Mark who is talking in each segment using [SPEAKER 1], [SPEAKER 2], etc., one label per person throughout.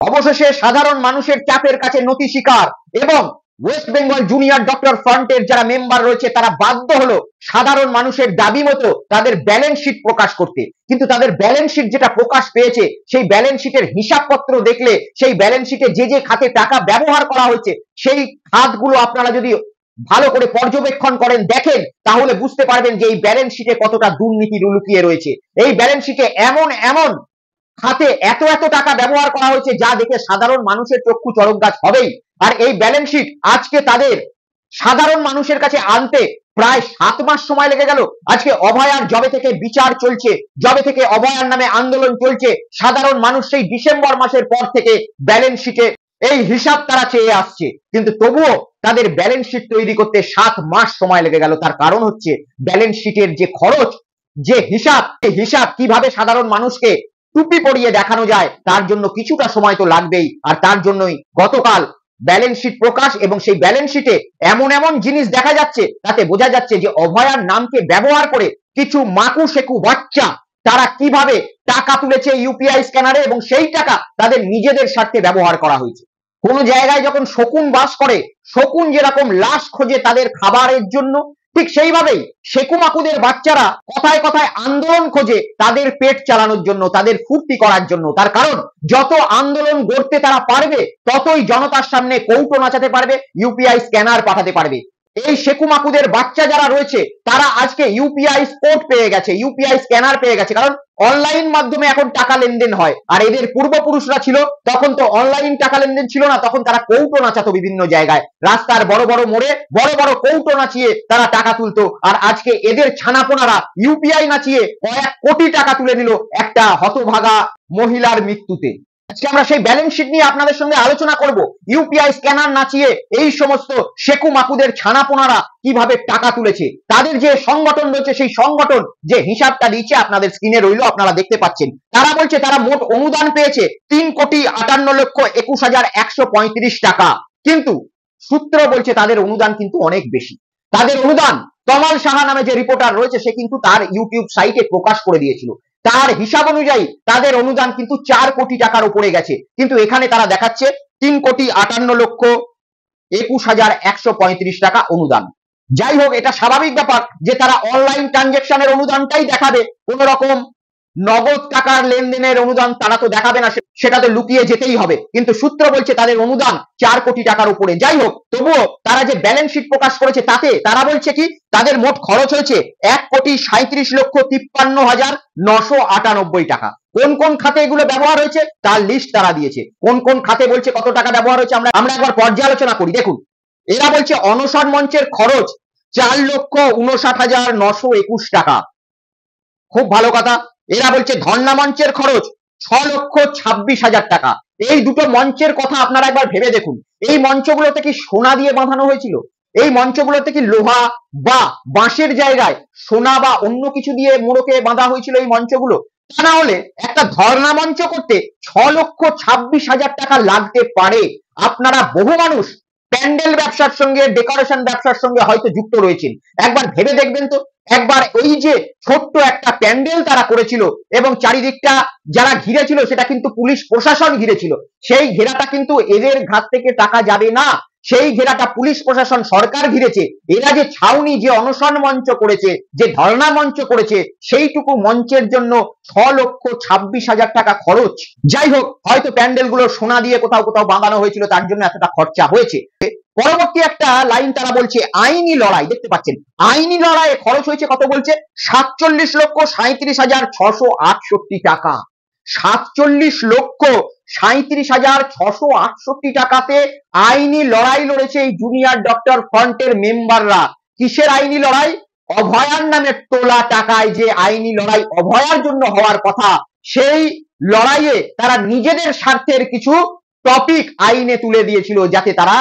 [SPEAKER 1] অবশেষে সাধারণ মানুষের চাপের কাছে নতি স্বীকার এবং ওয়েস্ট বেঙ্গল জুনিয়র ডক্টর ফ্রন্টের যারা মেম্বার রয়েছে তারা বাধ্য হলো সাধারণ মানুষের দাবি মতো তাদের ব্যালেন্স শিট প্রকাশ করতে। কিন্তু তাদের ব্যালেন্স শিট যেটা প্রকাশ পেয়েছে সেই ব্যালেন্স শিটের হিসাবপত্র দেখলে সেই ব্যালেন্স শিটে যে যে খাতে টাকা ব্যবহার করা হয়েছে সেই খাতগুলো আপনারা যদি ভালো করে পর্যবেক্ষণ করেন দেখেন তাহলে বুঝতে পারবেন যে এই ব্যালেন্স শিটে কতটা দুর্নীতি লুকিয়ে রয়েছে। এই ব্যালেন্স শিটে এমন এমন খাতে এত এত টাকা ব্যবহার করা হয়েছে যা দেখে সাধারণ মানুষের চক্ষু চড়ক গাছ হবেই। আর এই ব্যালেন্স শিট আজকে তাদের সাধারণ মানুষের কাছে আনতে প্রায় 7 মাস সময় লেগে গেল। আজকে অভয়ার জবে থেকে বিচার চলছে, জবে থেকে অভয়ার নামে আন্দোলন চলছে, সাধারণ মানুষ সেই ডিসেম্বর মাসের পর থেকে ব্যালেন্স শিটে এই হিসাব তারা চেয়ে আসছে, কিন্তু তবুও তাদের ব্যালেন্স শিট তৈরি করতে 7 মাস সময় লেগে গেল। তার কারণ হচ্ছে ব্যালেন্স শিটের যে খরচ, যে হিসাব, এই হিসাব কিভাবে সাধারণ মানুষকে টুপি পরিয়ে দেখানো যায় তার জন্য কিছুটা সময় তো লাগবেই। আর তার জন্যই গতকাল ব্যালেন্স শিট প্রকাশ, এবং সেই ব্যালেন্স শিটে এমন এমন জিনিস দেখা যাচ্ছে তাতে বোঝা যাচ্ছে যে অভয়ার নামকে ব্যবহার করে কিছু মাকু শেকু বাচ্চা তারা কিভাবে টাকা তুলেছে ইউপিআই স্ক্যানারে, এবং সেই টাকা তাদের নিজেদের স্বার্থে ব্যবহার করা হয়েছে। কোন জায়গায় যখন শকুন বাস করে, শকুন যেরকম লাশ খোঁজে তাদের খাবারের জন্য, ঠিক সেইভাবেই শেকু মাকুদের বাচ্চারা কথায় কথায় আন্দোলন খোঁজে তাদের পেট চালানোর জন্য, তাদের ফুর্তি করার জন্য। তার কারণ যত আন্দোলন গড়তে তারা পারবে ততই জনতার সামনে কৌটো নাচাতে পারবে, ইউপিআই স্ক্যানার পাঠাতে পারবে। এই শেকু মাকুদের বাচ্চা যারা রয়েছে তারা আজকে ইউপিআই স্পোর্ট পেয়ে গেছে, ইউপিআই স্ক্যানার পেয়ে গেছে, কারণ অনলাইন মাধ্যমে এখন টাকা লেনদেন হয়। আর এদের পূর্বপুরুষরা ছিল তখন তো অনলাইন টাকা লেনদেন ছিল না, তখন তারা কৌটো নাচাতো বিভিন্ন জায়গায়, রাস্তার বড় বড় মোড়ে বড় বড় কৌটো নাচিয়ে তারা টাকা তুলতো। আর আজকে এদের ছানাপোনারা ইউপিআই নাচিয়ে কয়েক কোটি টাকা তুলে নিল একটা হতভাগা মহিলার মৃত্যুতে। আজকে আমরা সেই ব্যালেন্স শিট নিয়ে আপনাদের সঙ্গে আলোচনা করব, ইউপিআই স্ক্যানার নাচিয়ে এই সমস্ত শেকু মাকুদের ছানাপোনারা কিভাবে টাকা তুলেছে। তাদের যে সংগঠন রয়েছে সেই সংগঠন যে হিসাবটা দিচ্ছে আপনাদের স্ক্রিনে রইল, আপনারা দেখতে পাচ্ছেন। তারা বলছে তারা মোট অনুদান পেয়েছে 3,58,21,135 টাকা, কিন্তু সূত্র বলছে তাদের অনুদান কিন্তু অনেক বেশি। তাদের অনুদান তমাল সাহা নামে যে রিপোর্টার রয়েছে সে কিন্তু তার ইউটিউব সাইটে প্রকাশ করে দিয়েছিল, তার হিসাব অনুযায়ী তাদের অনুদান কিন্তু 4 কোটি টাকার উপরে গেছে, কিন্তু এখানে তারা দেখাচ্ছে 3,58,21,135 টাকা অনুদান। যাই হোক, এটা স্বাভাবিক ব্যাপার যে তারা অনলাইন ট্রানজেকশনের অনুদানটাই দেখাবে, কোন রকম নগদ টাকার লেনদেনের অনুদান তারা তো দেখাবে না, সেটা তো লুকিয়ে যেতেই হবে। কিন্তু সূত্র বলছে তাদের অনুদান 4 কোটি টাকার উপরে। যাই হোক, তবুও তারা যে ব্যালেন্স শিট প্রকাশ করেছে তাতে তারা বলছে কি তাদের মোট খরচ হয়েছে 1,37,53,998 টাকা। কোন কোন খাতে এগুলো ব্যবহার হয়েছে তার লিস্ট তারা দিয়েছে। কোন কোন খাতে বলছে কত টাকা ব্যবহার হয়েছে আমরা একবার পর্যালোচনা করি। দেখুন, এরা বলছে অনশন মঞ্চের খরচ 4,59,921 টাকা, খুব ভালো কথা। এরা বলছে ধর্ণা মঞ্চের খরচ 6,26,000 টাকা। এই দুটো মঞ্চের কথা আপনারা একবার ভেবে দেখুন, এই মঞ্চগুলোতে কি সোনা দিয়ে বাঁধানো হয়েছিল? এই মঞ্চগুলোতে কি লোহা বা বাঁশের জায়গায় সোনা বা অন্য কিছু দিয়ে মোড়কে বাঁধা হয়েছিল এই মঞ্চগুলো? তা না হলে একটা ধর্ণা মঞ্চ করতে 6,26,000 টাকা লাগতে পারে। আপনারা বহু মানুষ প্যান্ডেল ব্যবসার সঙ্গে, ডেকোরেশন ব্যবসার সঙ্গে হয়তো যুক্ত রয়েছেন, একবার ভেবে দেখবেন তো। একবার ওই যে ছোট্ট একটা প্যান্ডেল তারা করেছিল এবং চারিদিকটা যারা ঘিরেছিল সেটা কিন্তু পুলিশ প্রশাসন ঘিরেছিল, সেই ঘেরাটা কিন্তু এদের ঘাট থেকে টাকা যাবে না, সেই ঘেরাটা পুলিশ প্রশাসন সরকার ঘিরেছে। এরা যে ছাউনি, যে অনশন মঞ্চ করেছে, যে ধর্ণা মঞ্চ করেছে, সেইটুকু মঞ্চের জন্য 6,26,000 টাকা খরচ। যাই হোক, হয়তো প্যান্ডেল গুলো সোনা দিয়ে কোথাও কোথাও বাঁধানো হয়েছিল, তার জন্য এতটা খরচা হয়েছে। পরবর্তী একটা লাইন তারা বলছে আইনি লড়াই। দেখতে পাচ্ছেন আইনি লড়াইয়ে খরচ হয়েছে কত বলছে 47,37,668 টাকা। 47,37,668 টাকাতে আইনি লড়াই লড়েছে এই জুনিয়র ডক্টর ফ্রন্টের মেম্বাররা। কিসের আইনি লড়াই? অভয়ার নামে তোলা টাকায় যে আইনি লড়াই অভয়ার জন্য হওয়ার কথা, সেই লড়াইয়ে তারা নিজেদের স্বার্থের কিছু টপিক আইনে তুলে দিয়েছিল যাতে তারা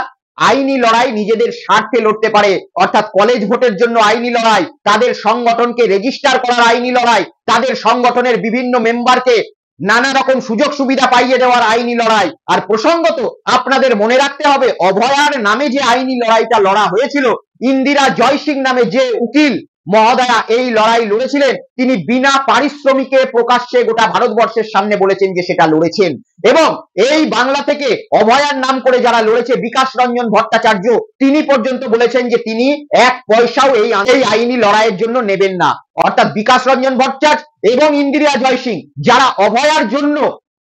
[SPEAKER 1] আইনি লড়াই নিজেদের স্বার্থে লড়তে পারে। অর্থাৎ কলেজ ভোটের জন্য আইনি লড়াই, তাদের সংগঠনকে রেজিস্টার করার আইনি লড়াই, তাদের সংগঠনের বিভিন্ন মেম্বারকে নানা রকম সুযোগ সুবিধা পাইয়ে দেওয়ার আইনি লড়াই। আর প্রসঙ্গত আপনাদের মনে রাখতে হবে, অভয়ার নামে যে আইনি লড়াইটা লড়া হয়েছিল, ইন্দিরা জয়সিং নামে যে উকিল মহোদয়া এই লড়াই লড়েছিলেন, তিনি বিনা পারিশ্রমিকে প্রকাশ্যে গোটা ভারতবর্ষের সামনে বলেছেন যে সেটা লড়েছেন। এবং এই বাংলা থেকে অভয়ার নাম করে যারা লড়েছে, বিকাশ রঞ্জন ভট্টাচার্য, তিনি পর্যন্ত বলেছেন যে তিনি এক পয়সাও এই আইনি লড়াইয়ের জন্য নেবেন না। অর্থাৎ বিকাশ রঞ্জন ভট্টাচার্য এবং ইন্দিরা জয়সিং যারা অভয়ার জন্য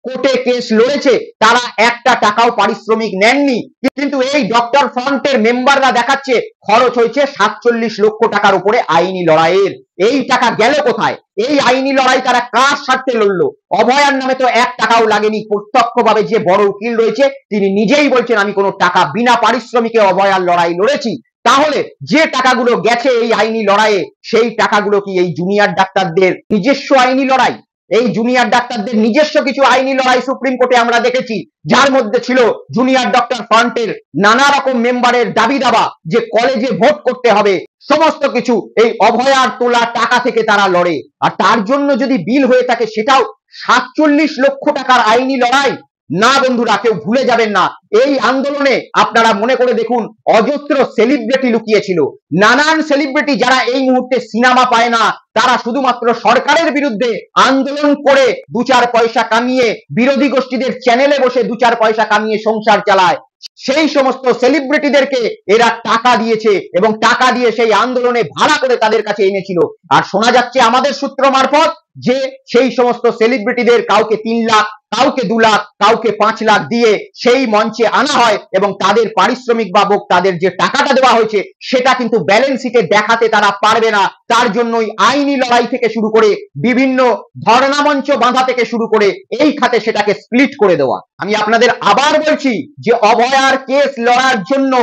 [SPEAKER 1] কোর্টে কেস লড়েছে, তারা একটা টাকাও পারিশ্রমিক নেননি। কিন্তু এই ডক্টর ফ্রন্টের মেম্বাররা দেখাচ্ছে খরচ হয়েছে 47 লক্ষ টাকার উপরে আইনি লড়াইয়ের। এই টাকা গেল কোথায়? এই আইনি লড়াই তারা কার স্বার্থে লড়লো? অভয়ার নামে তো 1 টাকাও লাগেনি। প্রত্যক্ষভাবে যে বড় উকিল রয়েছে তিনি নিজেই বলছেন আমি কোনো টাকা বিনা পারিশ্রমিকে অভয়ার লড়াই লড়েছি। তাহলে যে টাকাগুলো গেছে এই আইনি লড়াইয়ে, সেই টাকাগুলো কি এই জুনিয়র ডাক্তারদের নিজস্ব আইনি লড়াই? এই জুনিয়র ডাক্তারদের নিজস্ব কিছু আইনি লড়াই সুপ্রিম কোর্টে আমরা দেখেছি, যার মধ্যে ছিল জুনিয়র ডক্টর ফ্রন্টের নানা রকম মেম্বারের দাবি দাবা যে কলেজে ভোট করতে হবে, সমস্ত কিছু এই অভয়ার তোলা টাকা থেকে তারা লড়ে। আর তার জন্য যদি বিল হয়ে থাকে সেটাও 47 লক্ষ টাকার আইনি লড়াই। না বন্ধুরা, কেউ ভুলে যাবেন না, এই আন্দোলনে আপনারা মনে করে দেখুন অজস্র সেলিব্রিটি লুকিয়েছিল। নানান সেলিব্রিটি যারা এই মুহূর্তে সিনেমা পায় না, তারা শুধুমাত্র সরকারের বিরুদ্ধে আন্দোলন করে 2-4 পয়সা কামিয়ে বিরোধী গোষ্ঠীদের চ্যানেলে বসে 2-4 পয়সা কামিয়ে সংসার চালায়, সেই সমস্ত সেলিব্রিটিদেরকে এরা টাকা দিয়েছে এবং টাকা দিয়ে সেই আন্দোলনে ভাড়া করে তাদের কাছে এনেছিল। আর শোনা যাচ্ছে আমাদের সূত্র মারফত যে সেই সমস্ত সেলিব্রিটিদের কাউকে 3 লাখ, কাউকে 2 লাখ, কাউকে 5 লাখ দিয়ে সেই মঞ্চে আনা হয় এবং তাদের পারিশ্রমিক বাবদ তাদের যে টাকাটা দেওয়া হয়েছে সেটা কিন্তু ব্যালেন্স শিটে দেখাতে তারা পারবে না। তার জন্যই আইনি লড়াই থেকে শুরু করে বিভিন্ন ধর্ণা মঞ্চ বাঁধা থেকে শুরু করে এই খাতে সেটাকে স্প্লিট করে দেওয়া। আমি আপনাদের আবার বলছি যে অভয়ার কেস লড়ার জন্য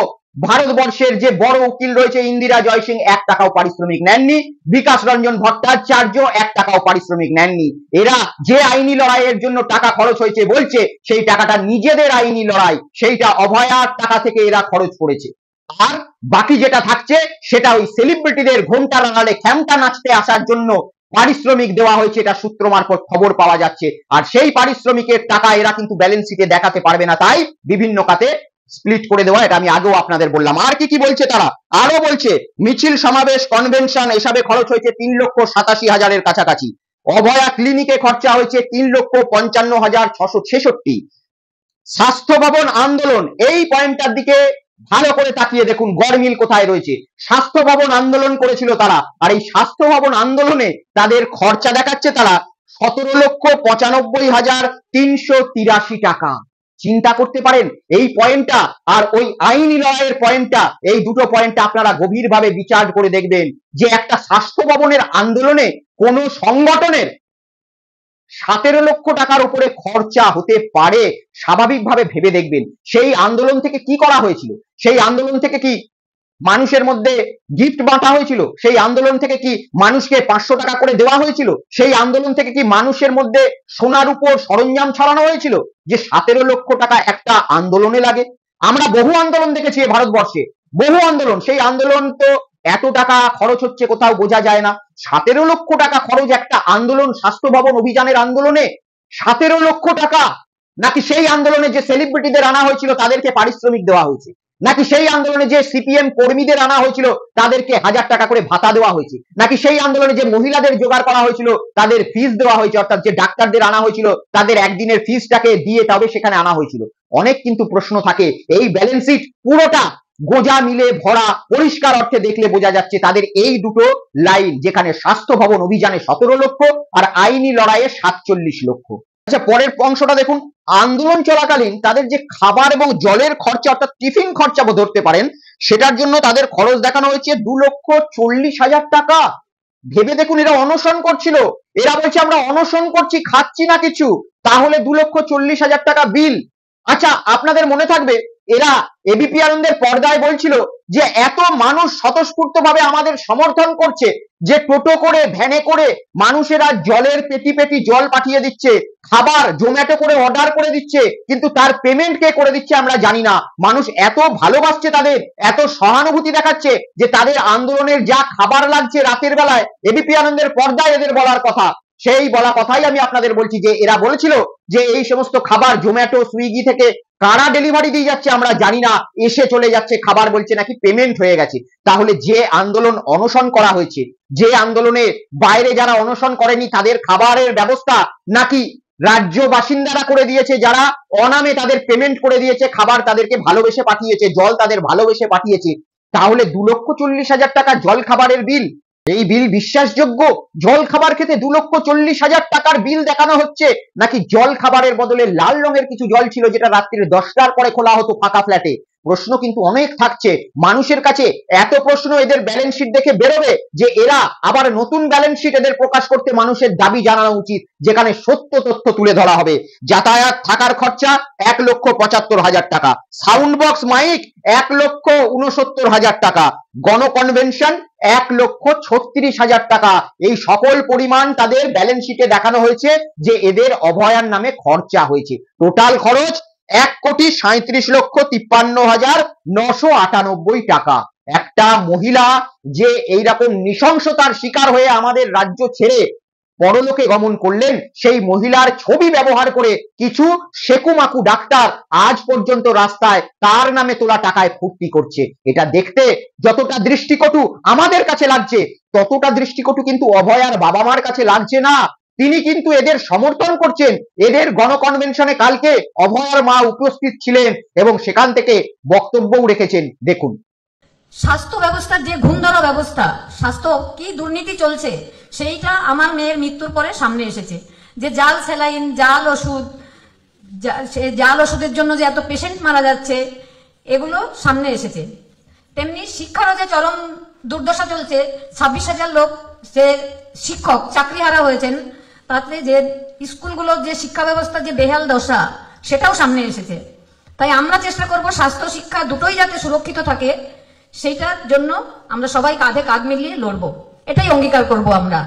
[SPEAKER 1] ভারতবর্ষের যে বড় উকিল রয়েছে ইন্দিরা জয়সিং 1 টাকাও পারিশ্রমিক নেননি, বিকাশ রঞ্জন ভট্টাচার্য 1 টাকাও পারিশ্রমিক নেননি। এরা যে আইনি লড়াইয়ের জন্য টাকা খরচ হয়েছে বলছে সেই টাকাটা নিজেদের আইনি লড়াই, সেইটা অভয়ার টাকা থেকে এরা খরচ করেছে। আর বাকি যেটা থাকছে সেটা ওই সেলিব্রিটিদের ঘোমটা রাঙালে খ্যামটা নাচতে আসার জন্য পারিশ্রমিক দেওয়া হয়েছে, এটা সূত্র মারফত খবর পাওয়া যাচ্ছে। আর সেই পারিশ্রমিকের টাকা এরা কিন্তু ব্যালেন্স শিটে দেখাতে পারবে না, তাই বিভিন্ন খাতে স্প্লিট করে দেওয়া, এটা আমি আগেও আপনাদের বললাম। আর কি কি বলছে তারা? আরো বলছে মিছিল, সমাবেশ, কনভেনশন এসবে খরচ হয়েছে 3,87,000-এর কাছাকাছি। অভয়া ক্লিনিকে খরচা হয়েছে 3,55,666। স্বাস্থ্য ভবন আন্দোলন, এই পয়েন্টটার দিকে ভালো করে তাকিয়ে দেখুন গরমিল কোথায় রয়েছে। স্বাস্থ্য ভবন আন্দোলন করেছিল তারা, আর এই স্বাস্থ্য ভবন আন্দোলনে তাদের খরচা দেখাচ্ছে তারা 17,95,383 টাকা। চিন্তা করতে পারেন এই পয়েন্টটা আর ওই আইনি লড়াইয়ের পয়েন্টটা, এই দুটো পয়েন্টটা আপনারা গভীরভাবে বিচার করে দেখবেন যে একটা স্বাস্থ্য ভবনের আন্দোলনে কোন সংগঠনের 17 লক্ষ টাকার উপরে খরচা হতে পারে। স্বাভাবিকভাবে ভেবে দেখবেন সেই আন্দোলন থেকে কি করা হয়েছিল? সেই আন্দোলন থেকে কি মানুষের মধ্যে গিফট বাঁটা হয়েছিল? সেই আন্দোলন থেকে কি মানুষকে 500 টাকা করে দেওয়া হয়েছিল? সেই আন্দোলন থেকে কি মানুষের মধ্যে সোনার উপর সরঞ্জাম ছড়ানো হয়েছিল? যে 17 লক্ষ টাকা একটা আন্দোলনে লাগে। আমরা বহু আন্দোলন দেখেছি ভারতবর্ষে, বহু আন্দোলন, সেই আন্দোলন তো এত টাকা খরচ হচ্ছে কোথাও বোঝা যায় না। 17 লক্ষ টাকা খরচ একটা আন্দোলন, স্বাস্থ্য ভবন অভিযানের আন্দোলনে 17 লক্ষ টাকা। নাকি সেই আন্দোলনে যে সেলিব্রিটিদের আনা হয়েছিল তাদেরকে পারিশ্রমিক দেওয়া হয়েছে? নাকি সেই আন্দোলনে যে সিপিএম কর্মীদের আনা হয়েছিল তাদেরকে 1000 টাকা করে ভাতা দেওয়া হয়েছে? নাকি সেই আন্দোলনে যে মহিলাদের জোগাড় করা হয়েছিল তাদের ফিস দেওয়া হয়েছে? অর্থাৎ যে ডাক্তারদের আনা হয়েছিল তাদের একদিনের ফিসটাকে দিয়ে তবে সেখানে আনা হয়েছিল। অনেক কিন্তু প্রশ্ন থাকে। এই ব্যালেন্স শিট পুরোটা গোজা মিলে ভরা, পরিষ্কার অর্থে দেখলে বোঝা যাচ্ছে তাদের এই দুটো লাইন, যেখানে স্বাস্থ্য ভবন অভিযানে 17 লক্ষ আর আইনি লড়াইয়ে 47 লক্ষ। আচ্ছা, পরের অংশটা দেখুন। আন্দোলন চলাকালীন তাদের যে খাবার এবং জলের খরচা, অর্থাৎ টিফিন খরচা ধরতে পারেন, সেটার জন্য তাদের খরচ দেখানো হয়েছে 2,40,000 টাকা। ভেবে দেখুন, এরা অনশন করছিল, এরা বলছে আমরা অনশন করছি, খাচ্ছি না কিছু, তাহলে 2,40,000 টাকা বিল। আচ্ছা, আপনাদের মনে থাকবে এরা এবিপি আনন্দের পর্দায় বলছিল যে এত মানুষ স্বতঃস্ফূর্ত ভাবে আমাদের সমর্থন করছে, যে টোটো করে, ভ্যানে করে মানুষেরা জলের পেটি পেটি জল পাঠিয়ে দিচ্ছে, খাবার জোম্যাটো করে অর্ডার করে দিচ্ছে, কিন্তু তার পেমেন্ট কে করে দিচ্ছে আমরা জানি না। মানুষ এত ভালোবাসছে তাদের, এত সহানুভূতি দেখাচ্ছে যে তাদের আন্দোলনের যা খাবার লাগছে রাতের বেলায়, এবিপি আনন্দের পর্দায় এদের বলার কথা সেই বলা কথাই আমি আপনাদের বলছি যে এরা বলেছিল যে এই সমস্ত খাবার জোম্যাটো সুইগি থেকে কারা ডেলিভারি দিয়ে যাচ্ছে আমরা জানি না, এসে চলে যাচ্ছে খাবার, বলছে নাকি পেমেন্ট হয়ে গেছে। তাহলে যে আন্দোলন অনশন করা হয়েছে, যে আন্দোলনে বাইরে যারা অনশন করেনি তাদের খাবারের ব্যবস্থা নাকি রাজ্য বাসিন্দারা করে দিয়েছে, যারা অনামে তাদের পেমেন্ট করে দিয়েছে, খাবার তাদেরকে ভালোবেসে পাঠিয়েছে, জল তাদের ভালোবেসে পাঠিয়েছে। তাহলে 2,40,000 টাকা জল খাবারের বিল, এই বিল বিশ্বাসযোগ্য? জল খাবার খেতে 2,40,000 টাকার বিল দেখানো হচ্ছে, নাকি জল খাবারের বদলে লাল রঙের কিছু জল ছিল যেটা রাত্রির 10টার পরে খোলা হতো ফাঁকা ফ্ল্যাটে? প্রশ্ন কিন্তু অনেক থাকছে মানুষের কাছে। এত প্রশ্ন এদের ব্যালেন্স শিট দেখে বেরোবে যে এরা আবার নতুন ব্যালেন্স শিট এদের প্রকাশ করতে মানুষের দাবি জানানো উচিত, যেখানে সত্য তথ্য তুলে ধরা হবে। যাতায়াত থাকার খরচা 1,75,000 টাকা, সাউন্ড বক্স মাইক 1,69,000 টাকা, গণকনভেনশন 1,36,000 টাকা। এই সকল পরিমাণ তাদের ব্যালেন্স শিটে দেখানো হয়েছে যে এদের অভয়ার নামে খরচা হয়েছে। টোটাল খরচ 1,37,53,998 টাকা। একটা মহিলা যে এইরকম নৃশংসতার শিকার হয়ে আমাদের রাজ্য ছেড়ে পরলোকে গমন করলেন, সেই মহিলার ছবি ব্যবহার করে কিছু সেকুমাকু ডাক্তার আজ পর্যন্ত রাস্তায় তার নামে তোলা টাকায় ফুর্তি করছে। এটা দেখতে যতটা দৃষ্টিকটু আমাদের কাছে লাগছে, ততটা দৃষ্টিকটু কিন্তু অভয়ার বাবা মার কাছে লাগছে না। তিনি কিন্তু এদের সমর্থন করছেন। এদের গণকনভেনশনে কালকে অভয়ার মা উপস্থিত ছিলেন এবং সেখান থেকে বক্তব্যও রেখেছেন। দেখুন,
[SPEAKER 2] স্বাস্থ্য ব্যবস্থার যে ঘুণধরা ব্যবস্থা, স্বাস্থ্য কি দুর্নীতি চলছে সেইটা আমার মেয়ের মৃত্যুর পরে সামনে এসেছে। যে জাল স্যালাইন, জাল ওষুধ, জাল ওষুধের জন্য যে এত পেশেন্ট মারা যাচ্ছে, এগুলো সামনে এসেছে। তেমনি শিক্ষারও যে চরম দুর্দশা চলছে, 26,000 লোক যে শিক্ষক চাকরিহারা হয়েছেন, তাতে যে স্কুলগুলোর যে শিক্ষা ব্যবস্থা যে বেহাল দশা, সেটাও সামনে এসেছে। তাই আমরা চেষ্টা করব স্বাস্থ্য শিক্ষা দুটোই যাতে সুরক্ষিত থাকে, সেইটার জন্য আমরা সবাই কাঁধে কাঁধ মিলিয়ে লড়বো, এটাই অঙ্গীকার করব আমরা।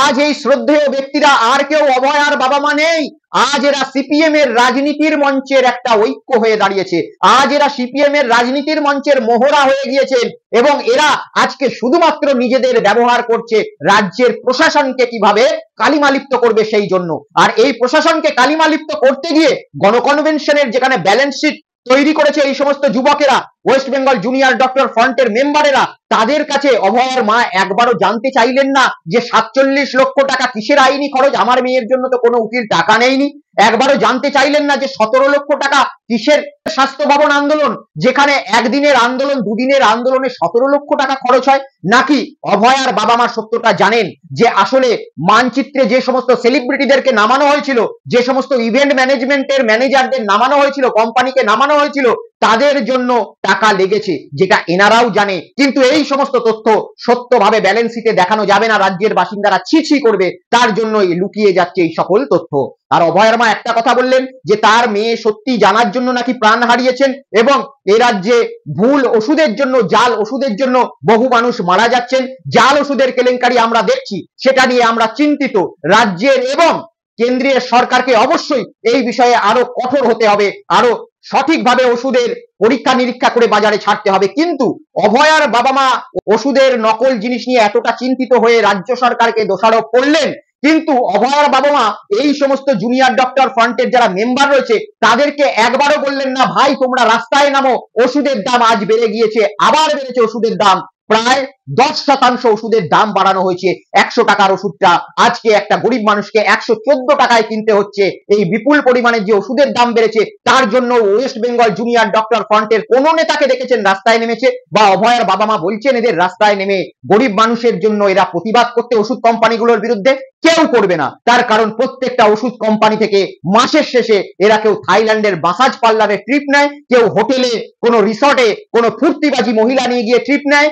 [SPEAKER 1] আজ এই শ্রদ্ধেয় ব্যক্তিরা আর কেউ অভয়ার বাবা মা নেই। আজ এরা সিপিএম এর রাজনীতির মঞ্চের একটা ঐক্য হয়ে দাঁড়িয়েছে। আজ এরা সিপিএম এর রাজনীতির মঞ্চের মোহরা হয়ে গিয়েছেন এবং এরা আজকে শুধুমাত্র নিজেদের ব্যবহার করছে রাজ্যের প্রশাসনকে কিভাবে কালিমালিপ্ত করবে সেই জন্য। আর এই প্রশাসনকে কালিমালিপ্ত করতে গিয়ে গণকনভেনশনের যেখানে ব্যালেন্স শিট তৈরি করেছে এই সমস্ত যুবকেরা, ওয়েস্ট বেঙ্গল জুনিয়র ডক্টর ফ্রন্টের মেম্বারেরা, তাদের কাছে অভয়ার মা একবারও জানতে চাইলেন না যে 47 লক্ষ টাকা কিসের আইনি খরচ? আমার মেয়ের জন্য তো কোনো উকিল টাকা নেয়নি। একবারও জানতে চাইলেন না যে 17 লক্ষ টাকা কিসের স্বাস্থ্য ভবন আন্দোলন, যেখানে একদিনের আন্দোলন, দুদিনের আন্দোলনে 17 লক্ষ টাকা খরচ হয়? নাকি অভয়ার বাবা মা সত্যটা জানেন যে আসলে মানচিত্রে যে সমস্ত সেলিব্রিটিদেরকে নামানো হয়েছিল, যে সমস্ত ইভেন্ট ম্যানেজমেন্টের ম্যানেজারদের নামানো হয়েছিল, কোম্পানিকে নামানো হয়েছিল, তাদের জন্য টাকা লেগেছে, যেটা এনারাও জানে। কিন্তু এই সমস্ত তথ্য সত্যভাবে ব্যালেন্স শিটে দেখানো যাবে না, রাজ্যের বাসিন্দারা ছি করবে, তার জন্যই লুকিয়ে যাচ্ছে এই সকল তথ্য। আর অভয়ার মা একটা কথা বললেন যে তার মেয়ে সত্যি জানার জন্য নাকি প্রাণ হারিয়েছেন এবং এই রাজ্যে ভুল ওষুধের জন্য, জাল ওষুধের জন্য বহু মানুষ মারা যাচ্ছেন। জাল ওষুধের কেলেঙ্কারি আমরা দেখছি, সেটা নিয়ে আমরা চিন্তিত। রাজ্যের এবং কেন্দ্রীয় সরকারকে অবশ্যই এই বিষয়ে আরো কঠোর হতে হবে, আরো সঠিকভাবে ওষুধের পরীক্ষা নিরীক্ষা করে বাজারে ছাড়তে হবে। কিন্তু অভয়ার বাবা মা ওষুধের নকল জিনিস নিয়ে এতটা চিন্তিত হয়ে রাজ্য সরকারকে দোষারোপ করলেন, কিন্তু অভয়ার বাবা মা এই সমস্ত জুনিয়র ডক্টর ফ্রন্টের যারা মেম্বার রয়েছে তাদেরকে একবারও বললেন না, ভাই তোমরা রাস্তায় নামো, ওষুধের দাম আজ বেড়ে গিয়েছে, আবার বেড়েছে ওষুধের দাম। প্রায় 10% ওষুধের দাম বাড়ানো হয়েছে। 100 টাকার ওষুধটা আজকে একটা গরিব মানুষকে 114 টাকায় কিনতে হচ্ছে। এই বিপুল পরিমাণে যে ওষুধের দাম বেড়েছে, তার জন্য ওয়েস্ট বেঙ্গল জুনিয়র ডক্টর ফ্রন্টের কোন নেতাকে দেখেছেন রাস্তায় নেমেছে? বা অভয়ার বাবা মা বলছেন এদের রাস্তায় নেমে গরিব মানুষের জন্য এরা প্রতিবাদ করতে ওষুধ কোম্পানিগুলোর বিরুদ্ধে? কেউ করবে না। তার কারণ প্রত্যেকটা ওষুধ কোম্পানি থেকে মাসের শেষে এরা কেউ থাইল্যান্ডের মাসাজ পার্লারে ট্রিপ নেয়, কেউ হোটেলে, কোনো রিসর্টে কোনো ফুর্তিবাজি মহিলা নিয়ে গিয়ে ট্রিপ নেয়,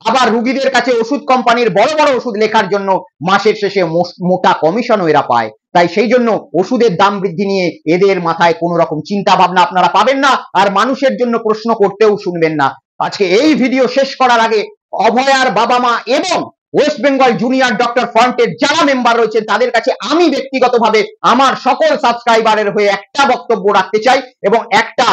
[SPEAKER 1] আবার রুগীদের কাছে ওষুধ কোম্পানির বড় বড় ওষুধ লেখার জন্য মাসের শেষে মোটা কমিশনও এরা পায়। তাই সেই জন্য ওষুধের দাম বৃদ্ধি নিয়ে এদের মাথায় কোনো রকম চিন্তা ভাবনা আপনারা পাবেন না, আর মানুষের জন্য প্রশ্ন করতেও শুনবেন না। আজকে এই ভিডিও শেষ করার আগে অভয়ার বাবা মা এবং ওয়েস্ট বেঙ্গল জুনিয়র ডক্টর ফ্রন্টের যারা মেম্বার রয়েছেন তাদের কাছে আমি ব্যক্তিগতভাবে আমার সকল সাবস্ক্রাইবারের হয়ে একটা বক্তব্য রাখতে চাই এবং একটা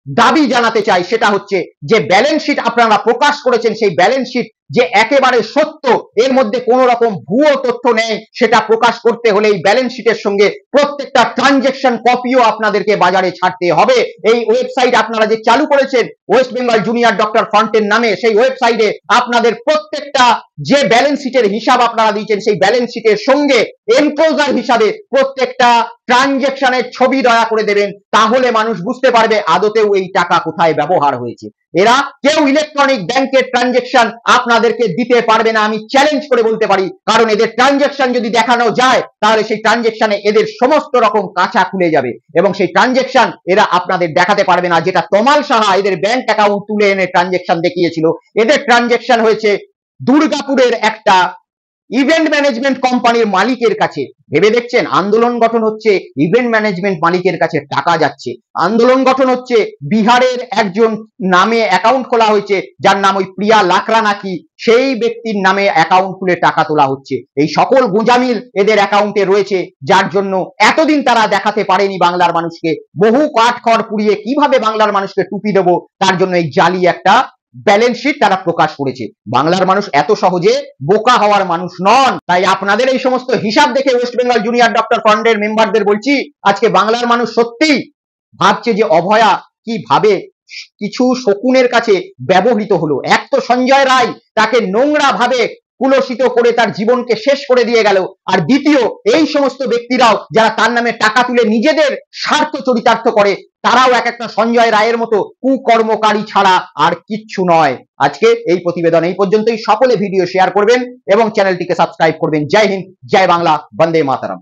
[SPEAKER 1] দাবি জানাতে চাই। সেটা হচ্ছে যে ব্যালেন্স শিট আপনারা প্রকাশ করেছেন, সেই ব্যালেন্স শিট যে একেবারে সত্য, এর মধ্যে কোনো রকম ভুয়ো তথ্য নেই, সেটা প্রকাশ করতে হলে এই ব্যালেন্স শিটের সঙ্গে প্রত্যেকটা ট্রানজেকশন কপিও আপনাদেরকে বাজারে ছাড়তে হবে। এই ওয়েবসাইট আপনারা যে চালু করেছেন ওয়েস্ট বেঙ্গল জুনিয়র ডক্টর ফান্টের নামে, সেই ওয়েবসাইটে আপনাদের প্রত্যেকটা যে ব্যালেন্স শিটের হিসাব আপনারা দিয়েছেন সেই ব্যালেন্স শিটের সঙ্গে এনক্লোজার হিসাবে প্রত্যেকটা ট্রানজেকশনের ছবি দয়া করে দেবেন, তাহলে মানুষ বুঝতে পারবে আদতেও এই টাকা কোথায় ব্যবহার হয়েছে। এরা কেউ ইলেকট্রনিক ব্যাংকের ট্রানজেকশন আপনাদেরকে দিতে পারবে না, আমি চ্যালেঞ্জ করে বলতে পারি, কারণ এদের ট্রানজেকশন যদি দেখানো যায় তাহলে সেই ট্রানজেকশনে এদের সমস্ত রকম কাঁচা খুলে যাবে এবং সেই ট্রানজেকশন এরা আপনাদের দেখাতে পারবে না। যেটা তমাল সাহা এদের ব্যাংক অ্যাকাউন্ট তুলে এনে ট্রানজেকশন দেখিয়েছিল, এদের ট্রানজেকশন হয়েছে দুর্গাপুরের একটা ইভেন্ট ম্যানেজমেন্ট কোম্পানির মালিকের কাছে। ভেবে দেখছেন, আন্দোলন গঠন হচ্ছে, ইভেন্ট ম্যানেজমেন্ট মালিকের কাছে টাকা যাচ্ছে। আন্দোলন গঠন হচ্ছে, বিহারের একজন নামে অ্যাকাউন্ট খোলা হয়েছে যার নাম ওই প্রিয়া লাকড়া নাকি, সেই ব্যক্তির নামে অ্যাকাউন্ট খুলে টাকা তোলা হচ্ছে। এই সকল গুঁজামিল এদের অ্যাকাউন্টে রয়েছে, যার জন্য এতদিন তারা দেখাতে পারেনি বাংলার মানুষকে। বহু কাঠখড় পুড়িয়ে কিভাবে বাংলার মানুষকে টুপি দেবো তার জন্য এই জালি একটা ব্যালেন্স শিট তারা প্রকাশ করেছে। বাংলার মানুষ এত সহজে বোকা হওয়ার মানুষ নন। তাই আপনাদের এই সমস্ত হিসাব দেখে ওয়েস্ট বেঙ্গল জুনিয়র ডক্টর ফান্ডের মেম্বারদের বলছি, আজকে বাংলার মানুষ সত্যি ভাবছে যে অভয়া কিভাবে কিছু শকুনের কাছে ব্যবহৃত হলো। এক তো সঞ্জয় রায় তাকে নোংরা ভাবে কুলসিত করে তার জীবনকে শেষ করে দিয়ে গেল, আর দ্বিতীয় এই সমস্ত ব্যক্তিরাও যারা তার নামে টাকা তুলে নিজেদের স্বার্থ চরিতার্থ করে, তারাও এক একটা সঞ্জয় রায়ের মতো কুকর্মকারী ছাড়া আর কিচ্ছু নয়। আজকে এই প্রতিবেদন এই পর্যন্তই। সকলে ভিডিও শেয়ার করবেন এবং চ্যানেলটিকে সাবস্ক্রাইব করবেন। জয় হিন্দ, জয় বাংলা, বন্দে মাতরম।